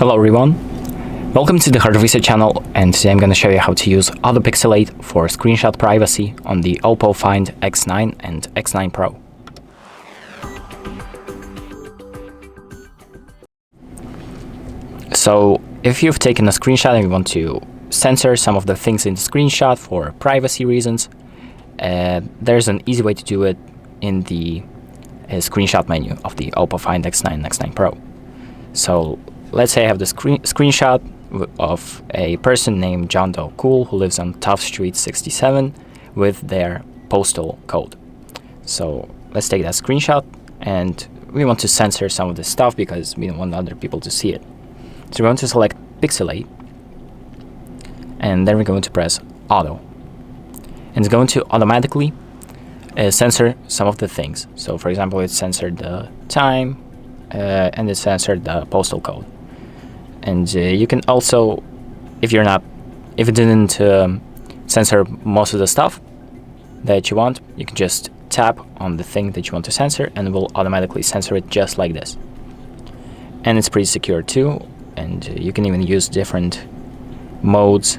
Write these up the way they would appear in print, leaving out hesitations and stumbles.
Hello everyone, welcome to the HardReset channel, and today I'm going to show you how to use Auto Pixelate for screenshot privacy on the OPPO Find X9 and X9 Pro. So if you've taken a screenshot and you want to censor some of the things in the screenshot for privacy reasons, there's an easy way to do it in the screenshot menu of the OPPO Find X9 and X9 Pro. So let's say I have the screenshot of a person named John Doe Cool who lives on Tough Street 67 with their postal code. So let's take that screenshot, and we want to censor some of this stuff because we don't want other people to see it. So we're going to select Pixelate, and then we're going to press Auto. And it's going to automatically censor some of the things. So for example, it censored the time and it censored the postal code. And you can also, if it didn't censor most of the stuff that you want, you can just tap on the thing that you want to censor and it will automatically censor it just like this. And it's pretty secure too, and you can even use different modes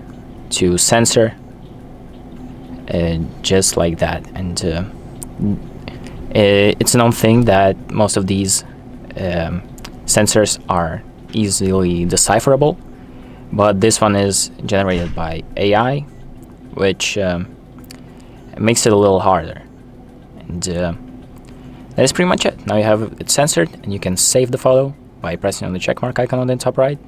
to censor just like that. And it's a known thing that most of these censors are easily decipherable, but this one is generated by AI, which makes it a little harder. And that is pretty much it. Now you have it censored, and you can save the photo by pressing on the checkmark icon on the top right,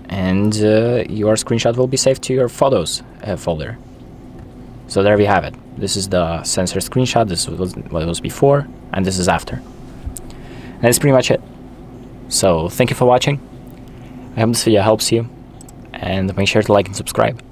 and your screenshot will be saved to your photos folder. So there we have it. This is the censored screenshot. This was what it was before, and this is after. And that's pretty much it. So thank you for watching. I hope this video helps you, and make sure to like and subscribe.